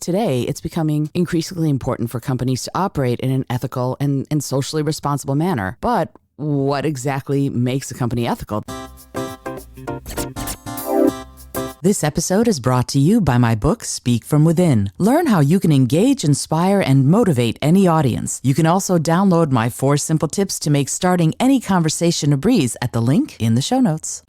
today it's becoming increasingly important for companies to operate in an ethical and socially responsible manner. But what exactly makes a company ethical? This episode is brought to you by my book, Speak From Within. Learn how you can engage, inspire, and motivate any audience. You can also download my 4 simple tips to make starting any conversation a breeze at the link in the show notes.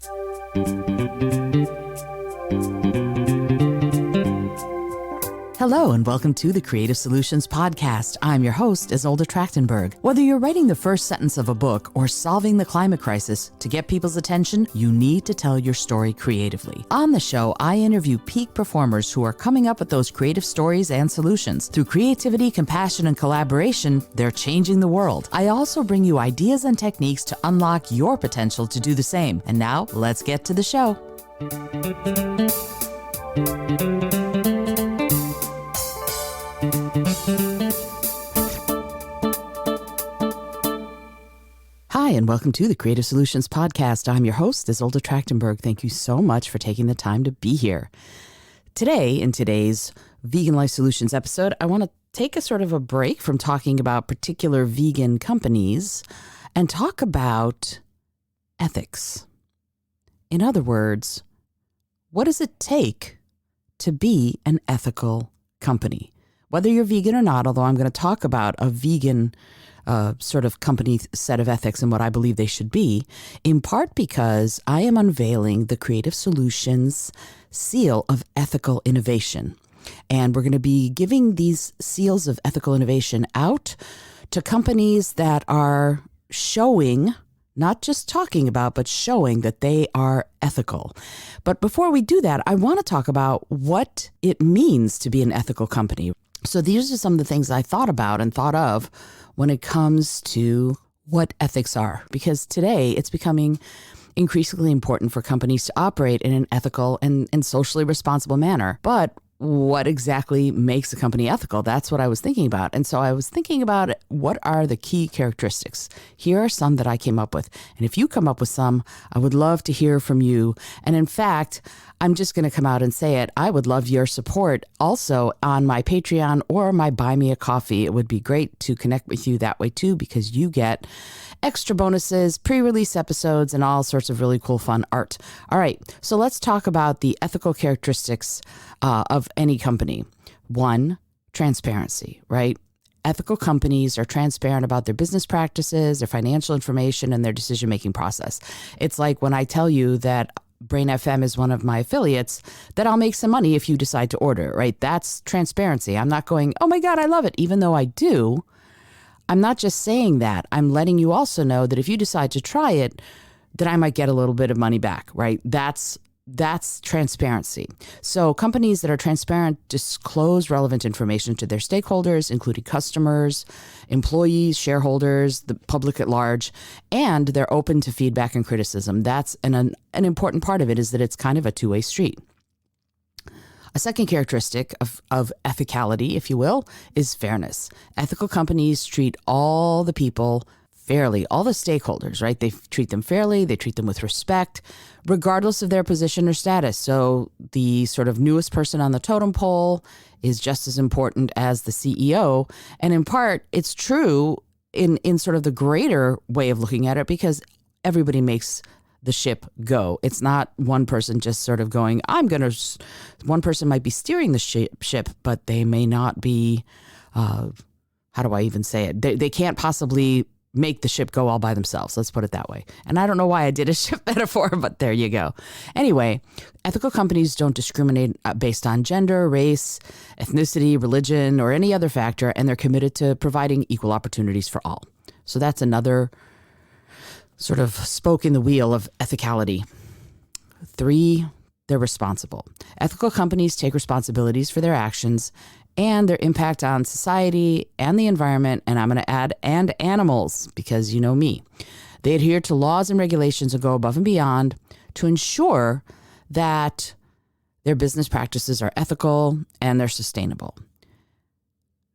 Hello and welcome to the Creative Solutions Podcast. I'm your host, Isolde Trachtenberg. Whether you're writing the first sentence of a book or solving the climate crisis, to get people's attention, you need to tell your story creatively. On the show, I interview peak performers who are coming up with those creative stories and solutions. Through creativity, compassion, and collaboration, they're changing the world. I also bring you ideas and techniques to unlock your potential to do the same. And now, let's get to the show. Hi, and welcome to the Creative Solutions Podcast. I'm your host, Isolde Trachtenberg. Thank you so much for taking the time to be here. Today, in today's Vegan Life Solutions episode, I want to take a sort of a break from talking about particular vegan companies and talk about ethics. In other words, what does it take to be an ethical company? Whether you're vegan or not, although I'm going to talk about a vegan sort of company set of ethics and what I believe they should be, in part because I am unveiling the Creative Solutions seal of ethical innovation. And we're going to be giving these seals of ethical innovation out to companies that are showing, not just talking about, but showing that they are ethical. But before we do that, I want to talk about what it means to be an ethical company. So these are some of the things I thought about and thought of when it comes to what ethics are, because today it's becoming increasingly important for companies to operate in an ethical and socially responsible manner. But what exactly makes a company ethical? That's what I was thinking about. And so I was thinking about what are the key characteristics. Here are some that I came up with. And if you come up with some, I would love to hear from you. And in fact, I'm just going to come out and say it. I would love your support also on my Patreon or my Buy Me a Coffee. It would be great to connect with you that way too, because you get extra bonuses, pre-release episodes, and all sorts of really cool, fun art. All right, so let's talk about the ethical characteristics of any company. 1, transparency, right? Ethical companies are transparent about their business practices, their financial information, and their decision-making process. It's like when I tell you that Brain FM is one of my affiliates, that I'll make some money if you decide to order, right? That's transparency. I'm not going, oh my God, I love it, even though I do. I'm not just saying that. I'm letting you also know that if you decide to try it, that I might get a little bit of money back, right? That's transparency. So companies that are transparent disclose relevant information to their stakeholders, including customers, employees, shareholders, the public at large, and they're open to feedback and criticism. That's an important part of it, is that it's kind of a two-way street. A second characteristic of ethicality, if you will, is fairness. Ethical companies treat all the people fairly, all the stakeholders, right? They treat them fairly, they treat them with respect, regardless of their position or status. So the sort of newest person on the totem pole is just as important as the CEO. And in part, it's true in sort of the greater way of looking at it, because everybody makes the ship go. It's not one person just sort of going, one person might be steering the ship, but they may not be, how do I even say it? They can't possibly make the ship go all by themselves. Let's put it that way. And I don't know why I did a ship metaphor, but there you go. Anyway, ethical companies don't discriminate based on gender, race, ethnicity, religion, or any other factor, and they're committed to providing equal opportunities for all. So that's another sort of spoke in the wheel of ethicality. 3, they're responsible. Ethical companies take responsibilities for their actions and their impact on society and the environment, and I'm going to add, and animals, because you know me. They adhere to laws and regulations and go above and beyond to ensure that their business practices are ethical and they're sustainable.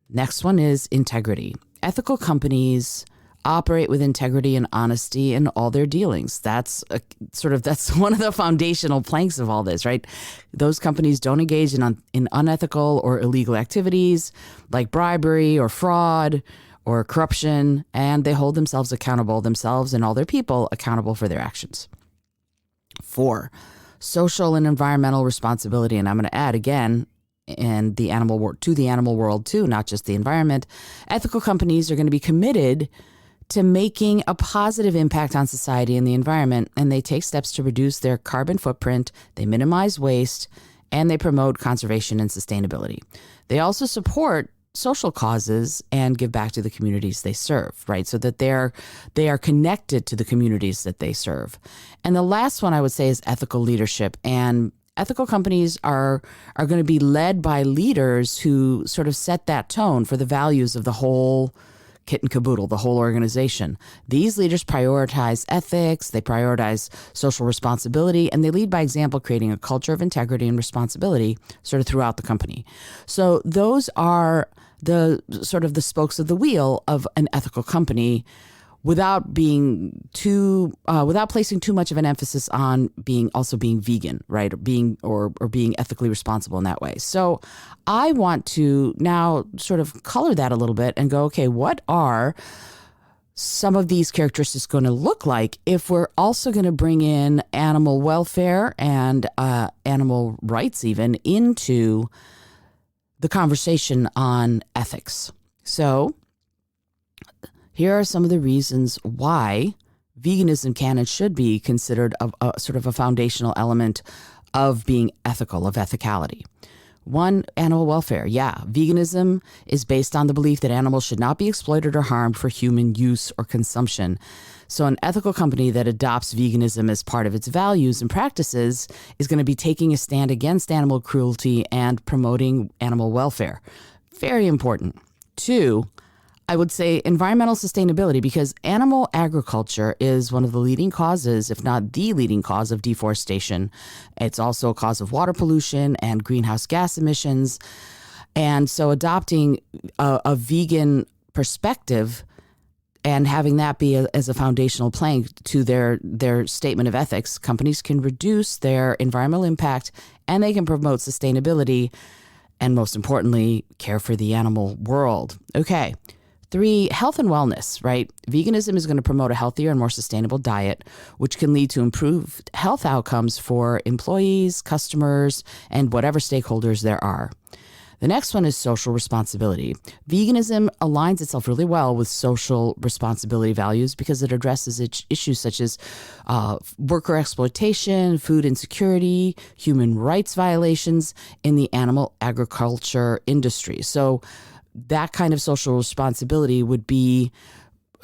Next one is integrity. Ethical companies operate with integrity and honesty in all their dealings. That's that's one of the foundational planks of all this, right? Those companies don't engage in unethical or illegal activities like bribery or fraud or corruption, and they hold themselves and all their people accountable for their actions. 4, social and environmental responsibility. And I'm going to add again, and the animal world too, not just the environment. Ethical companies are going to be committed to making a positive impact on society and the environment, and they take steps to reduce their carbon footprint, they minimize waste, and they promote conservation and sustainability. They also support social causes and give back to the communities they serve, right? So that they are connected to the communities that they serve. And the last one I would say is ethical leadership. And ethical companies are going to be led by leaders who sort of set that tone for the values of the whole kit and caboodle, the whole organization. These leaders prioritize ethics, they prioritize social responsibility, and they lead by example, creating a culture of integrity and responsibility sort of throughout the company. So those are the sort of the spokes of the wheel of an ethical company, without placing too much of an emphasis on being vegan, right? Or being ethically responsible in that way. So I want to now sort of color that a little bit and go, okay, what are some of these characteristics going to look like if we're also going to bring in animal welfare and animal rights even into the conversation on ethics? So here are some of the reasons why veganism can and should be considered a sort of a foundational element of being ethical, of ethicality. 1, animal welfare. Yeah, veganism is based on the belief that animals should not be exploited or harmed for human use or consumption. So an ethical company that adopts veganism as part of its values and practices is going to be taking a stand against animal cruelty and promoting animal welfare. Very important. 2, I would say environmental sustainability, because animal agriculture is one of the leading causes, if not the leading cause, of deforestation. It's also a cause of water pollution and greenhouse gas emissions. And so adopting a vegan perspective and having that be as a foundational plank to their statement of ethics, companies can reduce their environmental impact and they can promote sustainability and, most importantly, care for the animal world. Okay. 3, health and wellness, right? Veganism is going to promote a healthier and more sustainable diet, which can lead to improved health outcomes for employees, customers, and whatever stakeholders there are. The next one is social responsibility. Veganism aligns itself really well with social responsibility values because it addresses issues such as worker exploitation, food insecurity, human rights violations in the animal agriculture industry. So that kind of social responsibility would be,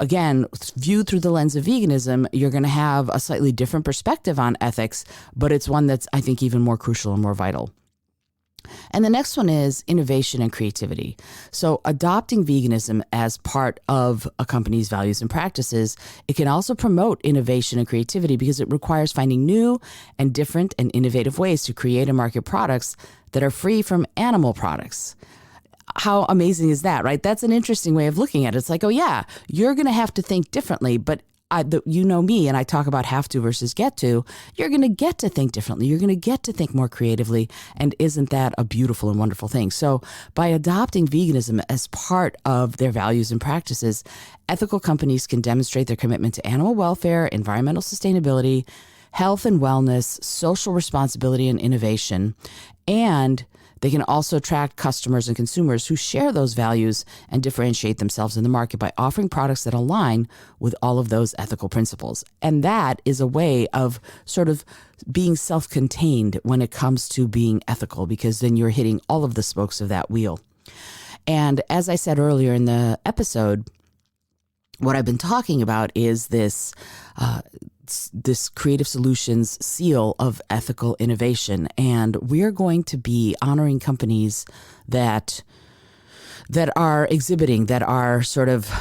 again, viewed through the lens of veganism. You're going to have a slightly different perspective on ethics, but it's one that's, I think, even more crucial and more vital. And the next one is innovation and creativity. So adopting veganism as part of a company's values and practices, it can also promote innovation and creativity because it requires finding new and different and innovative ways to create and market products that are free from animal products. How amazing is that, right? That's an interesting way of looking at it. It's like, oh yeah, you're going to have to think differently, but you know me, and I talk about have to versus get to. You're going to get to think differently. You're going to get to think more creatively. And isn't that a beautiful and wonderful thing? So by adopting veganism as part of their values and practices, ethical companies can demonstrate their commitment to animal welfare, environmental sustainability, health and wellness, social responsibility and innovation, and they can also attract customers and consumers who share those values and differentiate themselves in the market by offering products that align with all of those ethical principles. And that is a way of sort of being self-contained when it comes to being ethical, because then you're hitting all of the spokes of that wheel. And as I said earlier in the episode, what I've been talking about is this Creative Solutions seal of ethical innovation. And we're going to be honoring companies that are exhibiting, that are sort of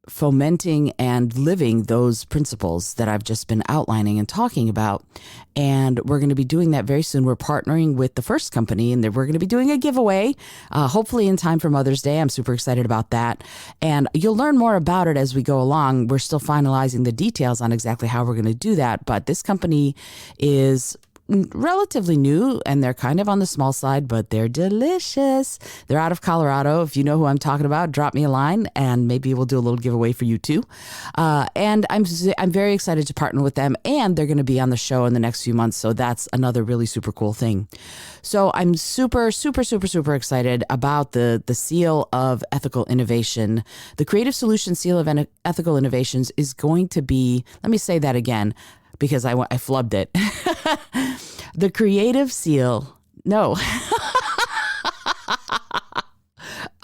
fomenting and living those principles that I've just been outlining and talking about. And we're going to be doing that very soon. We're partnering with the first company, and we're going to be doing a giveaway, hopefully in time for Mother's Day. I'm super excited about that. And you'll learn more about it as we go along. We're still finalizing the details on exactly how we're going to do that. But this company is relatively new, and they're kind of on the small side, but they're delicious. They're out of Colorado. If you know who I'm talking about, drop me a line and maybe we'll do a little giveaway for you too. And I'm very excited to partner with them, and they're going to be on the show in the next few months. So that's another really super cool thing. So I'm super, super, super, super excited about the Seal of Ethical Innovation. The Creative Solutions Seal of Ethical Innovations is going to be, let me say that again, because I flubbed it. The Creative Seal. No.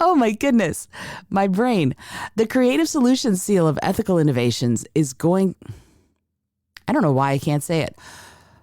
Oh my goodness. My brain. The Creative Solutions Seal of Ethical Innovations is going, I don't know why I can't say it.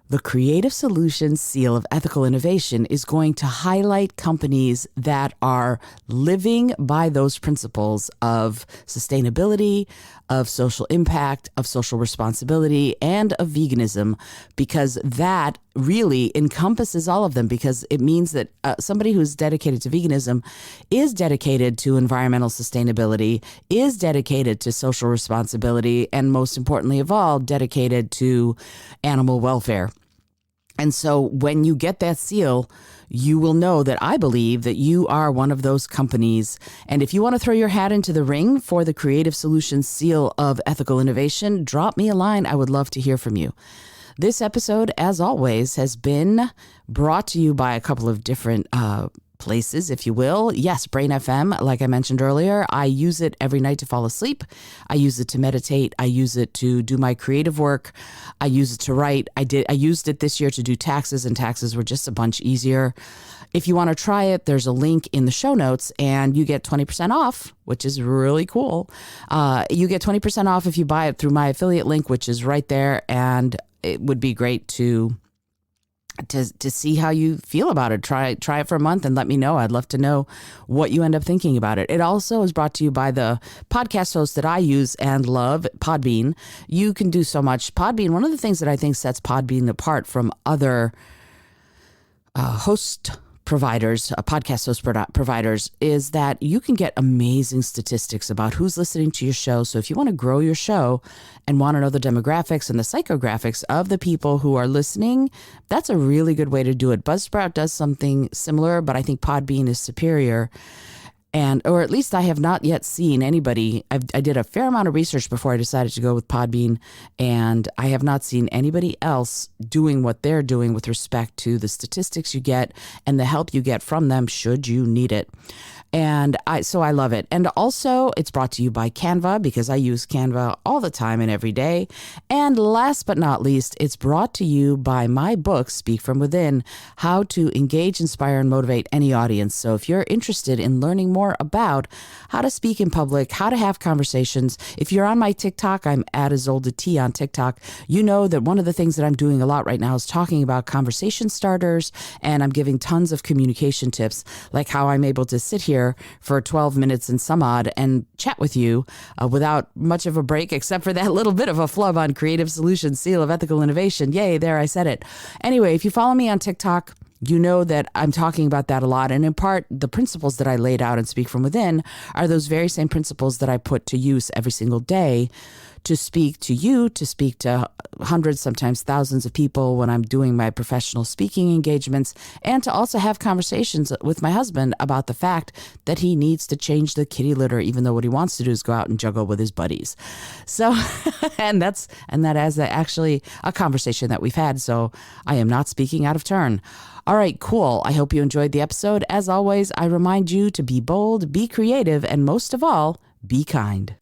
The Creative Solutions Seal of Ethical Innovation is going to highlight companies that are living by those principles of sustainability, of social impact, of social responsibility, and of veganism, because that really encompasses all of them, because it means that somebody who's dedicated to veganism is dedicated to environmental sustainability, is dedicated to social responsibility, and most importantly of all, dedicated to animal welfare. And so when you get that seal, you will know that I believe that you are one of those companies. And if you want to throw your hat into the ring for the Creative Solutions Seal of Ethical Innovation, drop me a line. I would love to hear from you. This episode, as always, has been brought to you by a couple of different places, if you will. Yes, Brain FM, like I mentioned earlier, I use it every night to fall asleep. I use it to meditate. I use it to do my creative work. I use it to write. I used it this year to do taxes, and taxes were just a bunch easier. If you want to try it, there's a link in the show notes, and you get 20% off, which is really cool. You get 20% off if you buy it through my affiliate link, which is right there, and it would be great to see how you feel about it. Try it for a month and let me know. I'd love to know what you end up thinking about it. It also is brought to you by the podcast host that I use and love, Podbean. You can do so much. Podbean, one of the things that I think sets Podbean apart from other host providers, podcast host providers, is that you can get amazing statistics about who's listening to your show. So if you want to grow your show and want to know the demographics and the psychographics of the people who are listening, that's a really good way to do it. Buzzsprout does something similar, but I think Podbean is superior. Or at least I have not yet seen anybody. I did a fair amount of research before I decided to go with Podbean, and I have not seen anybody else doing what they're doing with respect to the statistics you get and the help you get from them should you need it. And so I love it. And also it's brought to you by Canva, because I use Canva all the time and every day. And last but not least, it's brought to you by my book, Speak From Within, How to Engage, Inspire, and Motivate Any Audience. So if you're interested in learning more about how to speak in public, how to have conversations, if you're on my TikTok, I'm at Izolda T on TikTok, you know that one of the things that I'm doing a lot right now is talking about conversation starters, and I'm giving tons of communication tips, like how I'm able to sit here for 12 minutes and some odd and chat with you without much of a break, except for that little bit of a flub on Creative Solutions Seal of Ethical Innovation. Yay, there, I said it. Anyway, if you follow me on TikTok, you know that I'm talking about that a lot. And in part, the principles that I laid out in Speak From Within are those very same principles that I put to use every single day to speak to you, to speak to hundreds, sometimes thousands of people when I'm doing my professional speaking engagements, and to also have conversations with my husband about the fact that he needs to change the kitty litter, even though what he wants to do is go out and juggle with his buddies. So, and that is actually a conversation that we've had. So I am not speaking out of turn. All right, cool. I hope you enjoyed the episode. As always, I remind you to be bold, be creative, and most of all, be kind.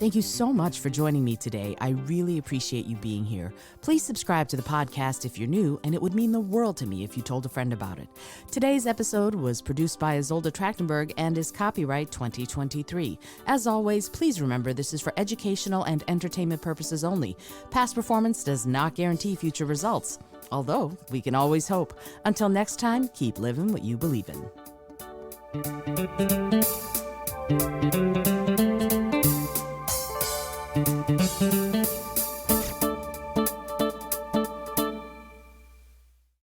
Thank you so much for joining me today. I really appreciate you being here. Please subscribe to the podcast if you're new, and it would mean the world to me if you told a friend about it. Today's episode was produced by Isolde Trachtenberg and is copyright 2023. As always, please remember this is for educational and entertainment purposes only. Past performance does not guarantee future results, although we can always hope. Until next time, keep living what you believe in.